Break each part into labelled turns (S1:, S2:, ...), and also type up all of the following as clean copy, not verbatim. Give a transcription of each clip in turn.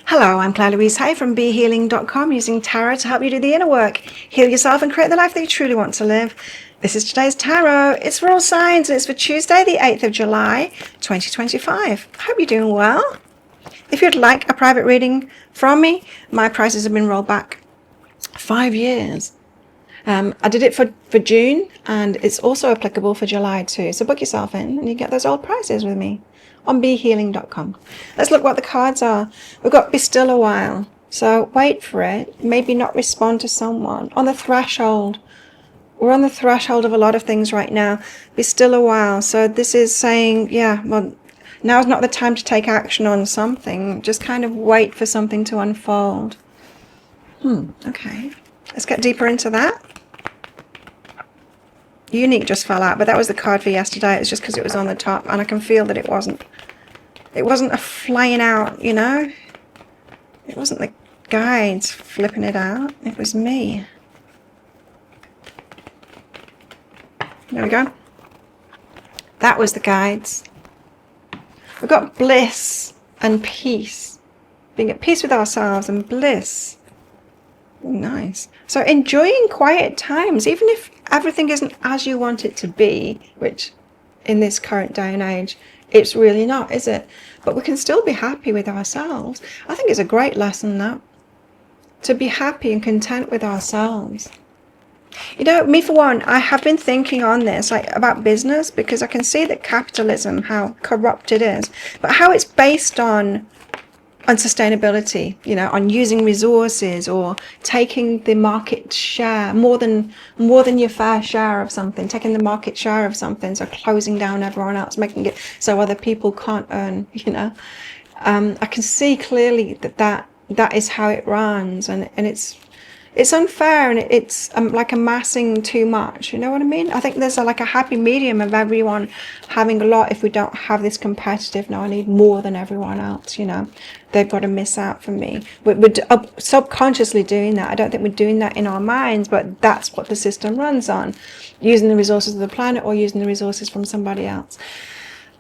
S1: Hello, I'm Claire Louise Hay from BeHealing.com, using tarot to help you do the inner work, heal yourself and create the life that you truly want to live. This is today's tarot. It's for all signs and it's for Tuesday the 8th of July 2025. I hope you're doing well. If you'd like a private reading from me, my prices have been rolled back 5 years. I did it for June, and it's also applicable for July too. So book yourself in and you get those old prices with me on BeHealing.com. Let's look what the cards are. We've got be still a while. So wait for it. Maybe not respond to someone. On the threshold. We're on the threshold of a lot of things right now. Be still a while. So this is saying, yeah, well, now's not the time to take action on something. Just kind of wait for something to unfold. Okay. Let's get deeper into that. Unique just fell out, but that was the card for yesterday. It's just because it was on the top, and I can feel that it wasn't a flying out, you know? It wasn't the guides flipping it out. It was me. There we go. That was the guides. We've got bliss and peace. Being at peace with ourselves and bliss. Nice. So enjoying quiet times, even if everything isn't as you want it to be, which in this current day and age, it's really not, is it? But we can still be happy with ourselves. I think it's a great lesson, that, to be happy and content with ourselves. You know, me for one, I have been thinking on this, like, about business, because I can see that capitalism, how corrupt it is, but how it's based on sustainability, you know, on using resources or taking the market share, more than your fair share of something, taking the market share of something, so closing down everyone else, making it so other people can't earn, you know. I can see clearly that is how it runs, and it's unfair, and it's like amassing too much, you know what I mean? I think there's like a happy medium of everyone having a lot. If we don't have this competitive, no, I need more than everyone else, you know, they've got to miss out from me. We're subconsciously doing that. I don't think we're doing that in our minds, but that's what the system runs on, using the resources of the planet or using the resources from somebody else.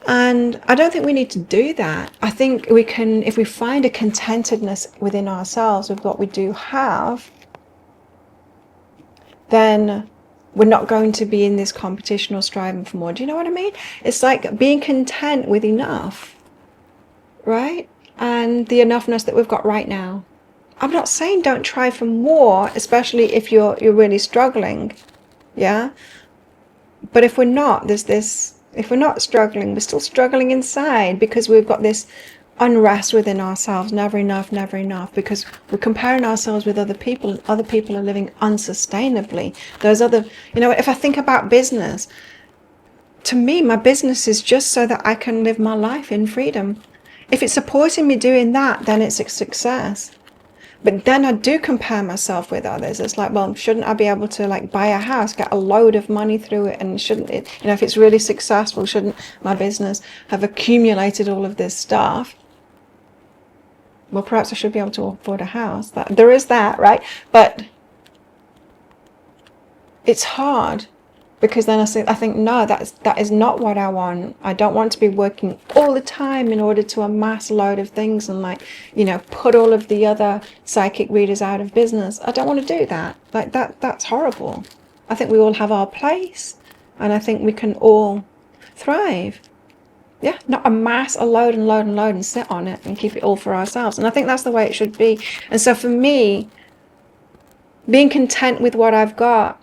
S1: And I don't think we need to do that. I think we can, if we find a contentedness within ourselves with what we do have, then we're not going to be in this competition or striving for more. Do you know what I mean? It's like being content with enough, right? And the enoughness that we've got right now. I'm not saying don't try for more, especially if you're really struggling, yeah? But if we're not, if we're not struggling, we're still struggling inside, because we've got this unrest within ourselves, never enough, because we're comparing ourselves with other people, and other people are living unsustainably. Those other, you know, if I think about business, to me, my business is just so that I can live my life in freedom. If it's supporting me doing that, then it's a success. But then I do compare myself with others. It's like, well, shouldn't I be able to, like, buy a house, get a load of money through it, and shouldn't it, you know, if it's really successful, shouldn't my business have accumulated all of this stuff? Well, perhaps I should be able to afford a house. There is that, right? But it's hard, because then I think no, that is not what I want. I don't want to be working all the time in order to amass a load of things and, like, you know, put all of the other psychic readers out of business. I don't want to do that. Like, that's horrible. I think we all have our place, and I think we can all thrive. Yeah, not amass a load and sit on it and keep it all for ourselves. And I think that's the way it should be. And so for me, being content with what I've got,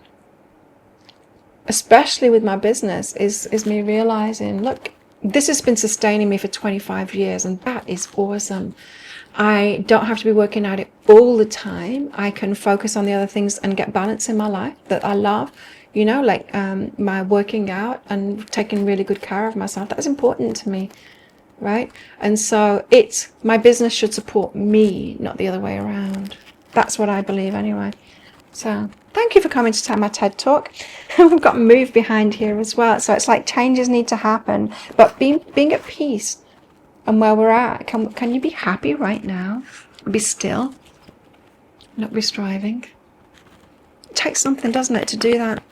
S1: especially with my business, is me realizing, look, this has been sustaining me for 25 years, and that is awesome. I don't have to be working at it all the time. I can focus on the other things and get balance in my life that I love. You know, like my working out and taking really good care of myself. That's important to me, right? And so my business should support me, not the other way around. That's what I believe anyway. So thank you for coming to my TED Talk. We've got Move behind here as well. So it's like changes need to happen, but being at peace and where we're at. Can you be happy right now? Be still, not be striving. It takes something, doesn't it, to do that?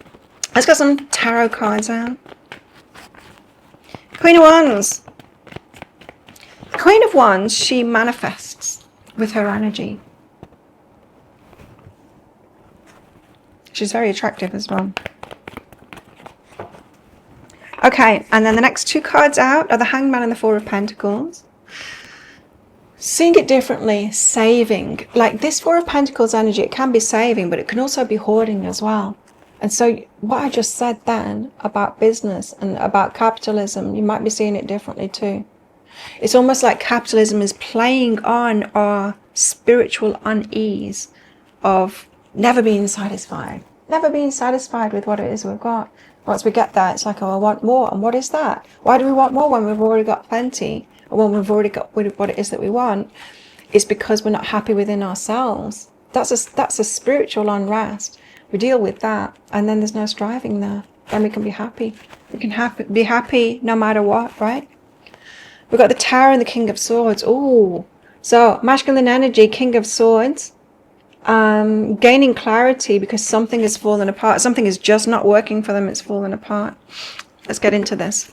S1: Let's get some tarot cards out. Queen of Wands. The Queen of Wands, she manifests. with her energy. She's very attractive as well. Okay, and then the next two cards out are the Hangman and the Four of Pentacles. Seeing it differently, saving. Like this Four of Pentacles energy, it can be saving, but it can also be hoarding as well. And so what I just said then about business and about capitalism, you might be seeing it differently too. It's almost like capitalism is playing on our spiritual unease of never being satisfied with what it is we've got. Once we get that, it's like, oh, I want more. And what is that? Why do we want more when we've already got plenty? Or when we've already got what it is that we want? It's because we're not happy within ourselves. That's a spiritual unrest. We deal with that, and then there's no striving there. Then we can be happy. We can be happy no matter what, right? We've got the Tower and the King of Swords. Ooh. So, masculine energy, King of Swords. Gaining clarity because something has fallen apart. Something is just not working for them. It's fallen apart. Let's get into this.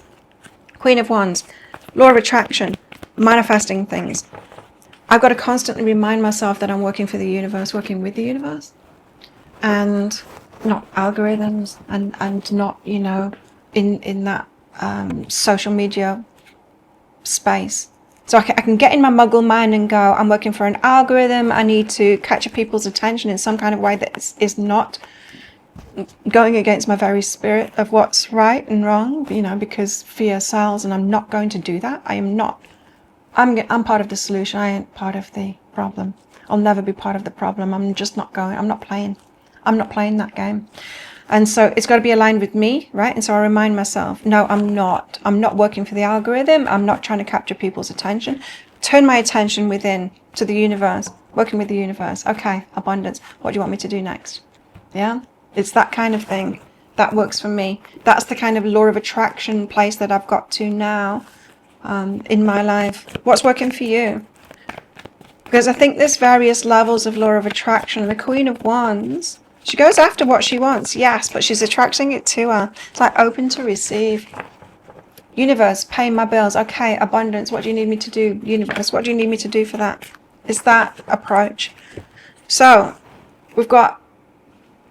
S1: Queen of Wands. Law of attraction. Manifesting things. I've got to constantly remind myself that I'm working for the universe, working with the universe. And not algorithms and not, you know, in that social media space. So I can get in my muggle mind and go, I'm working for an algorithm. I need to capture people's attention in some kind of way that is not going against my very spirit of what's right and wrong, you know, because fear sells, and I'm not going to do that. I am not. I'm part of the solution. I ain't part of the problem. I'll never be part of the problem. I'm just not going. I'm not playing that game. And so it's got to be aligned with me, right? And so I remind myself, no, I'm not working for the algorithm. I'm not trying to capture people's attention. Turn my attention within to the universe, working with the universe. Okay, abundance. What do you want me to do next? Yeah, it's that kind of thing. That works for me. That's the kind of law of attraction place that I've got to now in my life. What's working for you? Because I think there's various levels of law of attraction. The Queen of Wands, she goes after what she wants, yes, but she's attracting it to her. It's like open to receive. Universe, paying my bills. Okay, abundance. What do you need me to do? Universe, what do you need me to do for that? It's that approach. So we've got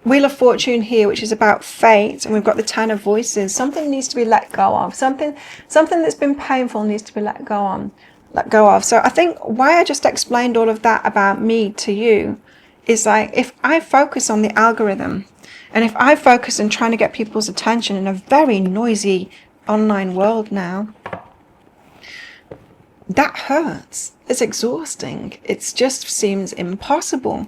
S1: Wheel of Fortune here, which is about fate, and we've got the Ten of Voices. Something needs to be let go of. Something that's been painful needs to be let go of. So I think why I just explained all of that about me to you is like, if I focus on the algorithm, and if I focus on trying to get people's attention in a very noisy online world now, that hurts. It's exhausting. It just seems impossible.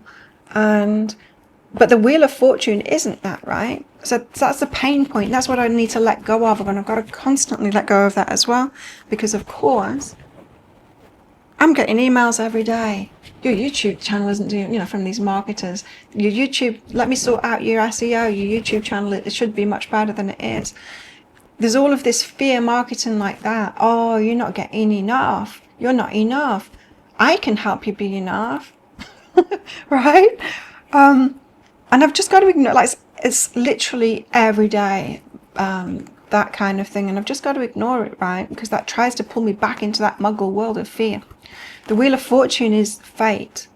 S1: But the Wheel of Fortune isn't that, right? So that's the pain point. That's what I need to let go of, and I've got to constantly let go of that as well, because of course I'm getting emails every day. Your YouTube channel isn't doing, you know, from these marketers. Your YouTube, let me sort out your SEO. Your YouTube channel, it should be much better than it is. There's all of this fear marketing like that. Oh, you're not getting enough. You're not enough. I can help you be enough. Right? And I've just got to ignore, like, it's literally every day, that kind of thing. And I've just got to ignore it, right? Because that tries to pull me back into that muggle world of fear. The Wheel of Fortune is fate.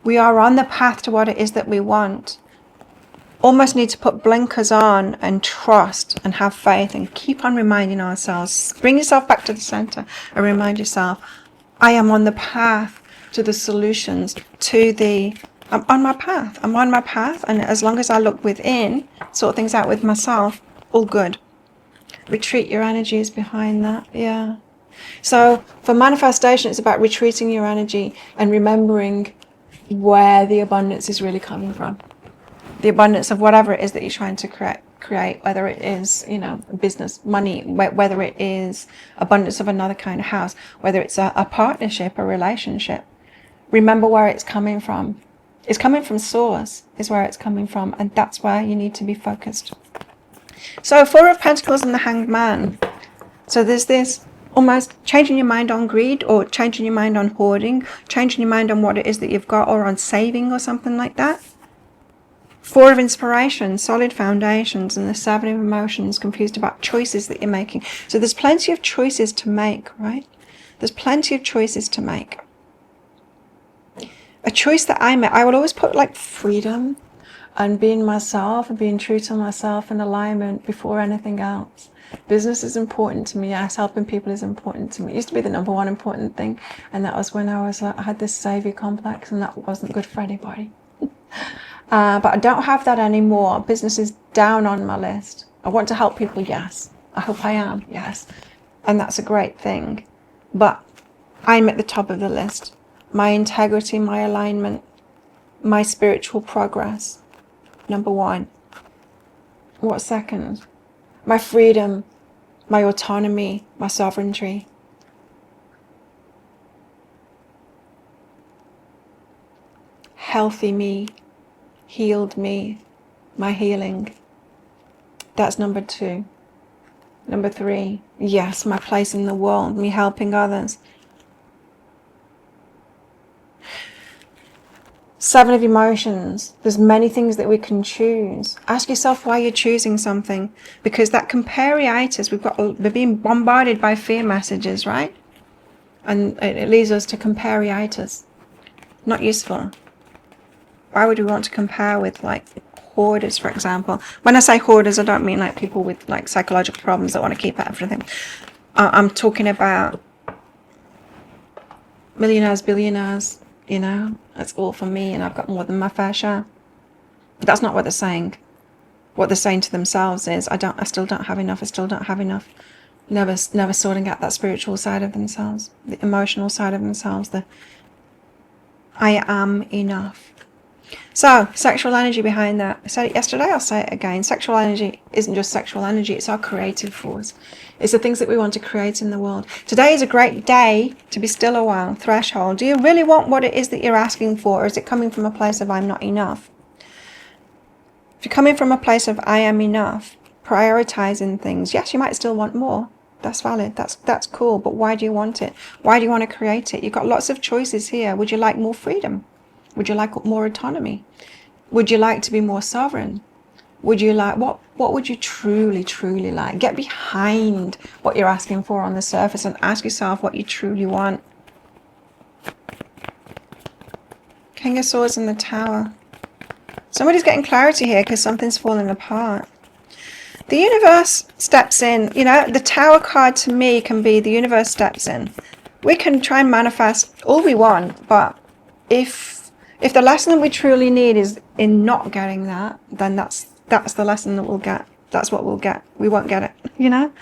S1: We are on the path to what it is that we want. Almost need to put blinkers on and trust and have faith and keep on reminding ourselves. Bring yourself back to the center and remind yourself, I am on the path to the solutions, I'm on my path. I'm on my path. And as long as I look within, sort things out with myself, all good. Retreat your energies behind that. Yeah. So for manifestation, it's about retreating your energy and remembering where the abundance is really coming from. The abundance of whatever it is that you're trying to create, whether it is, you know, business, money, whether it is abundance of another kind of house, whether it's a partnership, a relationship. Remember where it's coming from. It's coming from source is where it's coming from, and that's where you need to be focused. So Four of Pentacles and the Hanged Man. So there's this almost changing your mind on greed, or changing your mind on hoarding, changing your mind on what it is that you've got, or on saving or something like that. Four of Inspiration, solid foundations, and the Seven of Emotions, confused about choices that you're making. So there's plenty of choices to make, right? There's plenty of choices to make. choice that I made, I will always put like freedom and being myself and being true to myself and alignment before anything else. Business is important to me. Yes, helping people is important to me. It used to be the number one important thing, and that was when I had this savior complex, and that wasn't good for anybody. But I don't have that anymore. Business is down on my list. I want to help people, yes. I hope I am, yes. And that's a great thing. But I'm at the top of the list. My integrity, my alignment, my spiritual progress, number one. What's second? My freedom, my autonomy, my sovereignty. Healthy me, healed me, my healing. That's number two. Number three, yes, my place in the world, me helping others. 7 of emotions. There's many things that we can choose. Ask yourself why you're choosing something, because that compariitis, we're being bombarded by fear messages, right? And it leads us to compariitis. Not useful. Why would we want to compare with like hoarders, for example? When I say hoarders, I don't mean like people with like psychological problems that want to keep everything. I'm talking about millionaires, billionaires. You know, that's all for me, and I've got more than my fair share. But that's not what they're saying. What they're saying to themselves is, I still don't have enough. I still don't have enough. Never sorting out that spiritual side of themselves, the emotional side of themselves. The I am enough. So, sexual energy behind that. I said it yesterday, I'll say it again. Sexual energy isn't just sexual energy, it's our creative force. It's the things that we want to create in the world. Today is a great day to be still a while. Threshold. Do you really want what it is that you're asking for, or is it coming from a place of I'm not enough? If you're coming from a place of I am enough, prioritizing things, yes, you might still want more. That's valid. That's cool. But why do you want it? Why do you want to create it? You've got lots of choices here. Would you like more freedom? Would you like more autonomy? Would you like to be more sovereign? Would you like, what would you truly, truly like? Get behind what you're asking for on the surface and ask yourself what you truly want. King of Swords in the Tower. Somebody's getting clarity here because something's falling apart. The universe steps in. You know, the Tower card to me can be the universe steps in. We can try and manifest all we want, but if the lesson that we truly need is in not getting that, then that's the lesson that we'll get. That's what we'll get. We won't get it, you know?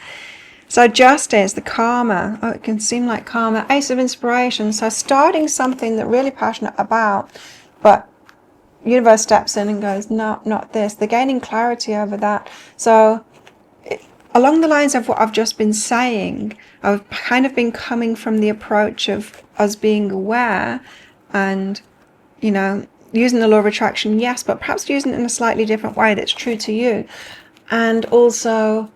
S1: So justice, the karma. Oh, it can seem like karma. Ace of Inspiration. So starting something that really passionate about, but universe steps in and goes, no, not this. They're gaining clarity over that. So along the lines of what I've just been saying, I've kind of been coming from the approach of us being aware and, you know, using the law of attraction, yes, but perhaps using it in a slightly different way that's true to you. And also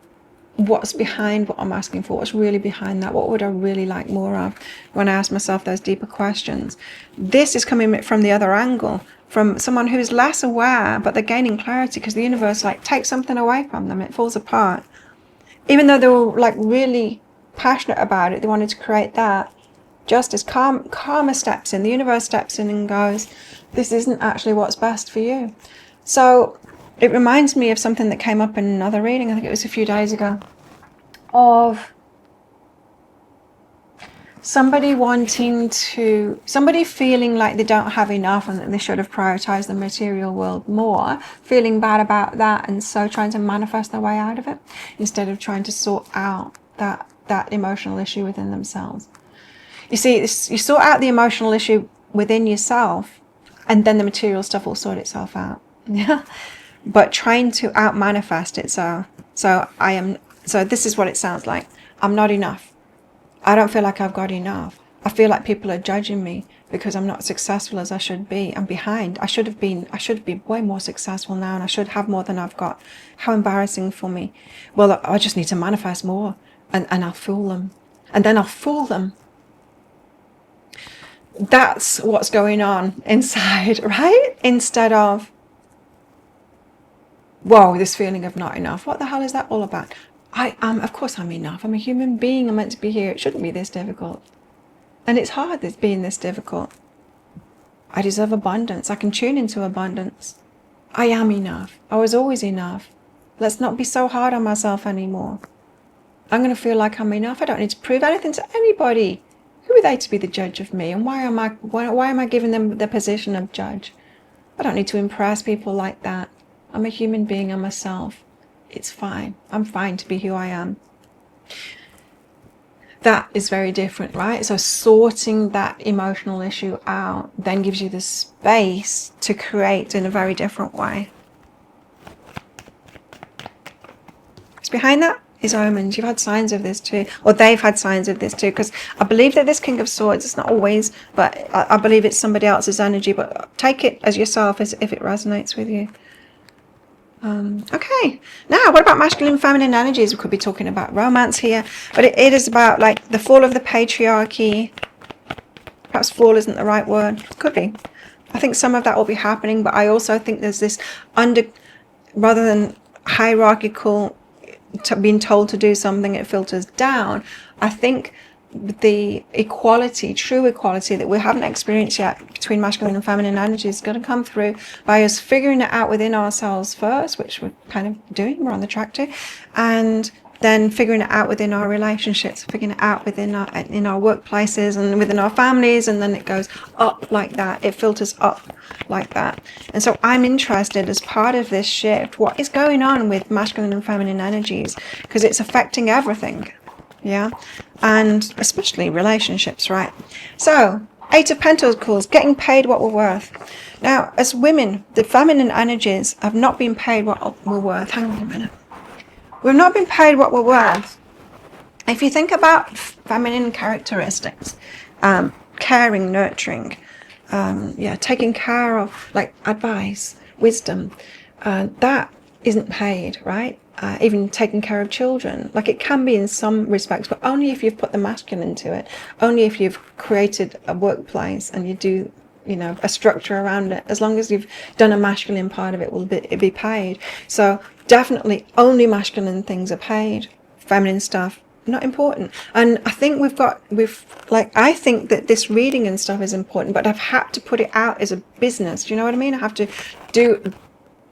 S1: what's behind what I'm asking for, what's really behind that, what would I really like more of when I ask myself those deeper questions. This is coming from the other angle, from someone who's less aware, but they're gaining clarity because the universe like takes something away from them, it falls apart. Even though they were like really passionate about it, they wanted to create that. Justice, karma steps in, the universe steps in and goes, this isn't actually what's best for you. So it reminds me of something that came up in another reading, I think it was a few days ago, of somebody feeling like they don't have enough and that they should have prioritized the material world more, feeling bad about that, and so trying to manifest their way out of it instead of trying to sort out that emotional issue within themselves. You see, you sort out the emotional issue within yourself, and then the material stuff will sort itself out. Yeah, but trying to out-manifest it. So this is what it sounds like. I'm not enough. I don't feel like I've got enough. I feel like people are judging me because I'm not successful as I should be. I'm behind. I should be way more successful now, and I should have more than I've got. How embarrassing for me. Well, I just need to manifest more, and I'll fool them. And then I'll fool them. That's what's going on inside, right? Instead of, whoa, this feeling of not enough. What the hell is that all about? Of course I'm enough. I'm a human being. I'm meant to be here. It shouldn't be this difficult. And it's hard, this being this difficult. I deserve abundance. I can tune into abundance. I am enough. I was always enough. Let's not be so hard on myself anymore. I'm going to feel like I'm enough. I don't need to prove anything to anybody. Who are they to be the judge of me? And why am I giving them the position of judge? I don't need to impress people like that. I'm a human being. I'm myself. It's fine. I'm fine to be who I am. That is very different, right? So sorting that emotional issue out then gives you the space to create in a very different way. What's behind that is omens. You've had signs of this too, or they've had signs of this too, because I believe that this King of Swords, it's not always, but I believe it's somebody else's energy, but take it as yourself as if it resonates with you. Okay, now what about masculine and feminine energies? We could be talking about romance here, but it is about like the fall of the patriarchy. Perhaps fall isn't the right word. Could be. I think some of that will be happening, but I also think there's this rather than hierarchical, being told to do something, it filters down. I think the equality, true equality that we haven't experienced yet between masculine and feminine energy is going to come through by us figuring it out within ourselves first, which we're kind of doing, we're on the track to, and then figuring it out within our relationships, figuring it out in our workplaces and within our families, and then it goes up like that, it filters up like that. And so I'm interested, as part of this shift, what is going on with masculine and feminine energies, because it's affecting everything. Yeah, and especially relationships, right? So, 8 of Pentacles, getting paid what we're worth. Now, as women, the feminine energies have not been paid what we're worth. Hang on a minute. We've not been paid what we're worth. If you think about feminine characteristics, caring, nurturing, taking care of, like advice, wisdom, that isn't paid, right? Even taking care of children, like it can be in some respects, but only if you've put the masculine into it, only if you've created a workplace and you do, a structure around it. As long as you've done a masculine part of it, will be paid. So definitely only masculine things are paid. Feminine stuff, not important. And I think I think that this reading and stuff is important, but I've had to put it out as a business. Do you know what I mean? I have to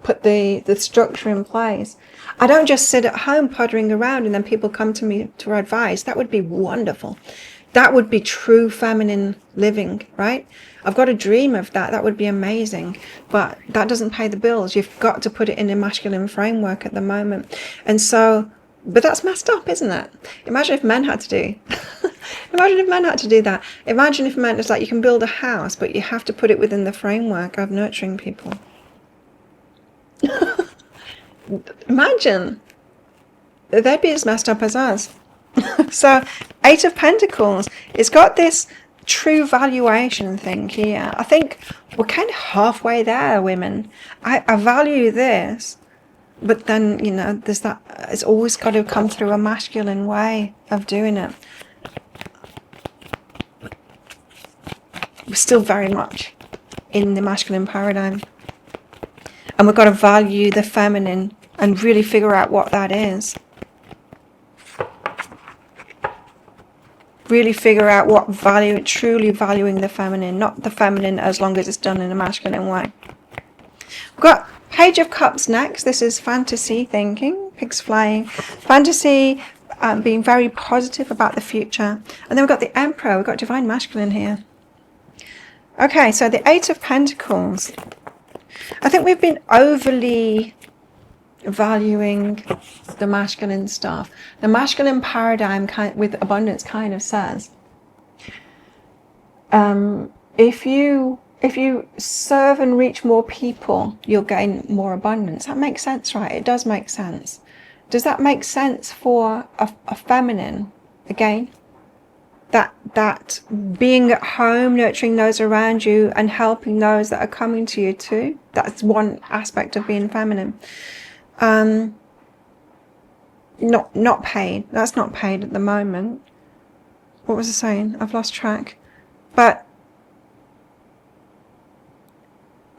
S1: put the structure in place. I don't just sit at home pottering around and then people come to me for advice. That would be wonderful. That would be true feminine living, right? I've got a dream of that. That would be amazing. But that doesn't pay the bills. You've got to put it in a masculine framework at the moment. And so, but that's messed up, isn't it? Imagine if men had to do. Imagine if men had to do that. Imagine if men, it's like you can build a house, but you have to put it within the framework of nurturing people. Imagine, they'd be as messed up as us. So 8 of Pentacles, it's got this true valuation thing here. I think we're kind of halfway there, women. I value this, but then there's that, it's always got to come through a masculine way of doing it. We're still very much in the masculine paradigm. And we've got to value the feminine and really figure out what that is. Really figure out what value, truly valuing the feminine, not the feminine as long as it's done in a masculine way. We've got Page of Cups next. This is fantasy thinking, pigs flying. Fantasy, being very positive about the future. And then we've got the Emperor, we've got Divine Masculine here. Okay, so the 8 of Pentacles. I think we've been overly valuing the masculine stuff. The masculine paradigm with abundance kind of says, if you serve and reach more people, you'll gain more abundance. That makes sense, right? It does make sense. Does that make sense for a feminine? Again, that being at home, nurturing those around you and helping those that are coming to you too. That's one aspect of being feminine. Not paid. That's not paid at the moment. What was I saying? I've lost track. But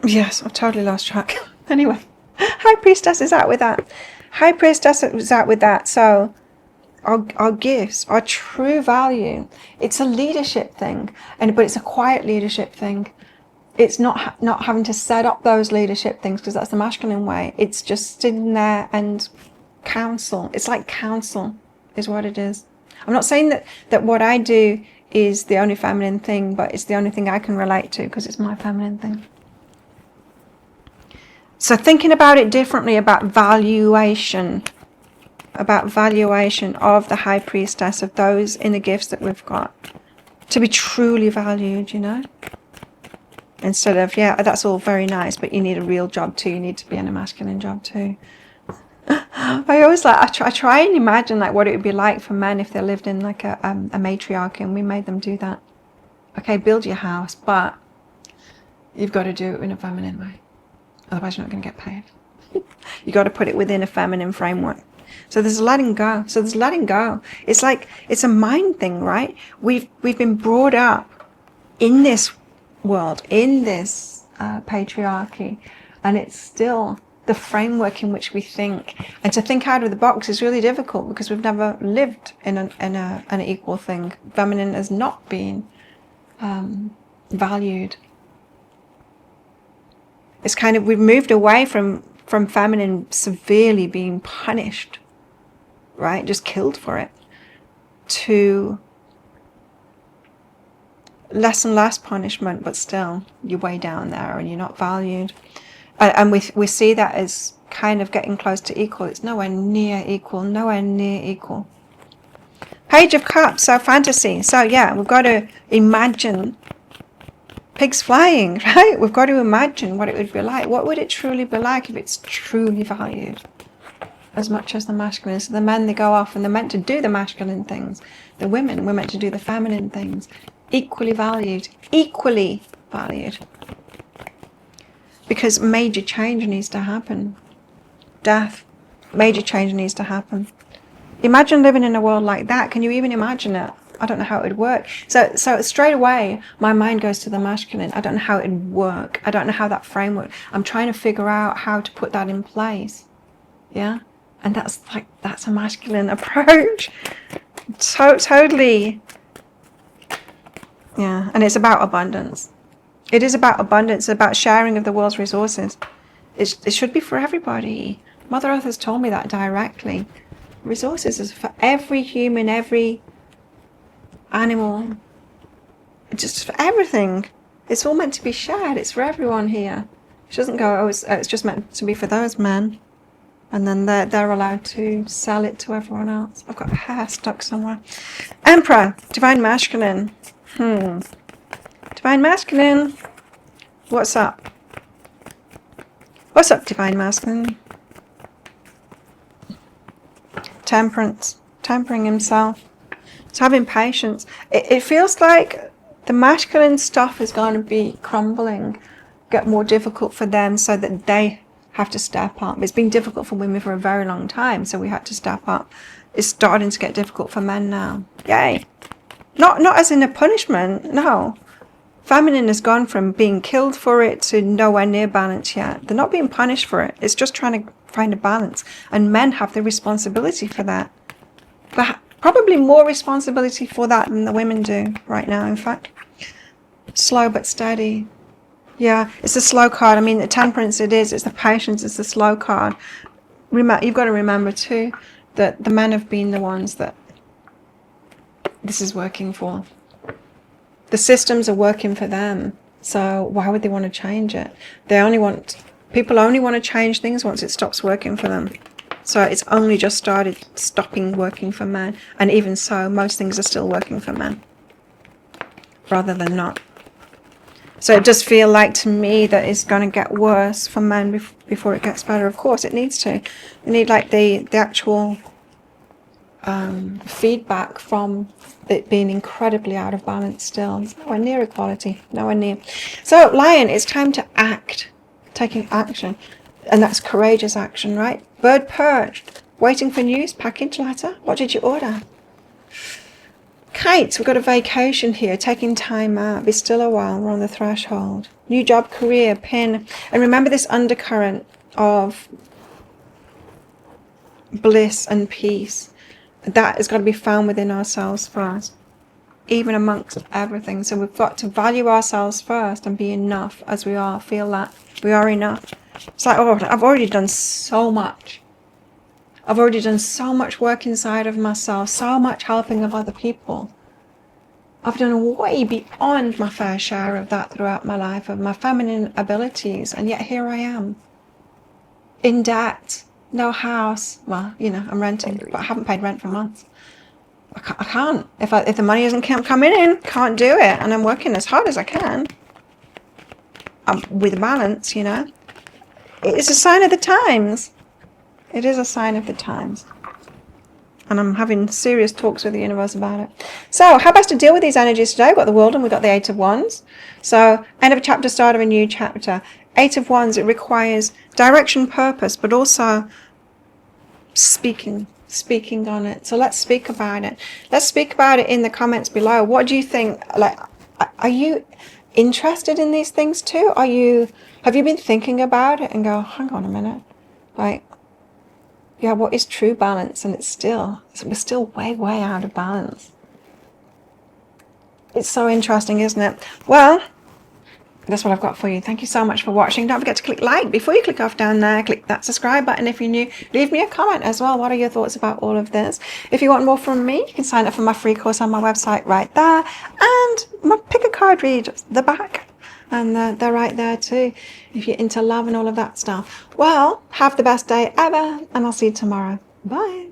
S1: yes, I've totally lost track. Anyway, High Priestess is out with that. High Priestess is out with that. So our gifts, our true value, it's a leadership thing, but it's a quiet leadership thing. It's not having to set up those leadership things, because that's the masculine way. It's just sitting there and counsel. It's like counsel is what it is. I'm not saying that what I do is the only feminine thing, but it's the only thing I can relate to because it's my feminine thing. So thinking about it differently, about valuation of the High Priestess, of those inner gifts that we've got, to be truly valued, you know? Instead of, yeah, that's all very nice, but you need a real job too. You need to be in a masculine job too. I always I try and imagine like what it would be like for men if they lived in like a matriarchy and we made them do that. Okay, build your house, but you've got to do it in a feminine way. Otherwise you're not going to get paid. You got to put it within a feminine framework. So there's letting go. It's like, it's a mind thing, right? We've been brought up in this world, in this patriarchy, and it's still the framework in which we think. And to think out of the box is really difficult because we've never lived in an equal thing. Feminine has not been valued. It's kind of, we've moved away from feminine severely being punished, right? Just killed for it, to less and less punishment, but still you're way down there and you're not valued. And we see that as kind of getting close to equal. It's nowhere near equal, nowhere near equal. Page of Cups, so fantasy. So yeah, we've got to imagine pigs flying, right? We've got to imagine what it would be like. What would it truly be like if it's truly valued as much as the masculine? So the men, they go off and they're meant to do the masculine things. The women, we're meant to do the feminine things. Equally valued. Equally valued. Because major change needs to happen. Death, major change needs to happen. Imagine living in a world like that. Can you even imagine it? I don't know how it would work. So straight away, my mind goes to the masculine. I don't know how it would work. I don't know how that framework. I'm trying to figure out how to put that in place. Yeah? And that's a masculine approach. Totally. Yeah, and it's about abundance. It is about abundance, about sharing of the world's resources. It should be for everybody. Mother Earth has told me that directly. Resources is for every human, every animal, just for everything. It's all meant to be shared. It's for everyone here. She doesn't go, oh, it's just meant to be for those men. And then they're allowed to sell it to everyone else. I've got hair stuck somewhere. Emperor, Divine Masculine. Divine Masculine. What's up? What's up, Divine Masculine? Temperance. Tempering himself. It's having patience. It feels like the masculine stuff is going to be crumbling, get more difficult for them so that they have to step up. It's been difficult for women for a very long time, so we had to step up. It's starting to get difficult for men now. Yay. Not as in a punishment, no. Feminine has gone from being killed for it to nowhere near balance yet. They're not being punished for it. It's just trying to find a balance. And men have the responsibility for that. But probably more responsibility for that than the women do right now, in fact. Slow but steady. Yeah, it's a slow card. I mean, the temperance it is. It's the patience. It's the slow card. You've got to remember too that the men have been the ones that this is working for. The systems are working for them. So why would they want to change it? People only want to change things once it stops working for them. So it's only just started stopping working for men. And even so, most things are still working for men rather than not. So it does feel like to me that it's going to get worse for men before it gets better. Of course, it needs to. You need like the actual feedback from it being incredibly out of balance still. It's nowhere near equality. Nowhere near. So, Lion, it's time to act. Taking action. And that's courageous action, right? Bird perched. Waiting for news. Package letter. What did you order? Kites, we've got a vacation here, taking time out, be still a while, we're on the threshold. New job, career, pin. And remember this undercurrent of bliss and peace. That has got to be found within ourselves first. even amongst everything. So we've got to value ourselves first and be enough as we are. Feel that we are enough. It's like, oh, I've already done so much. I've already done so much work inside of myself, so much helping of other people. I've done way beyond my fair share of that throughout my life, of my feminine abilities, and yet here I am. In debt, no house. Well, you know, I'm renting, but I haven't paid rent for months. I can't. If the money isn't coming in, can't do it. And I'm working as hard as I can. With balance, you know. It's a sign of the times. It is a sign of the times. And I'm having serious talks with the universe about it. So, how best to deal with these energies today? We've got the World and we've got the Eight of Wands. So, end of a chapter, start of a new chapter. Eight of Wands, it requires direction, purpose, but also speaking on it. So let's speak about it. Let's speak about it in the comments below. What do you think? Like, are you interested in these things too? Have you been thinking about it and go, hang on a minute, like, yeah, what is true balance? And we're still way out of balance. It's so interesting, isn't it? Well, that's what I've got for you. Thank you so much for watching. Don't forget to click like before you click off down there. Click that subscribe button if you're new. Leave me a comment as well. What are your thoughts about all of this? If you want more from me, you can sign up for my free course on my website right there. And pick a card, read the back. And they're right there too, if you're into love and all of that stuff. Well, have the best day ever, and I'll see you tomorrow. Bye.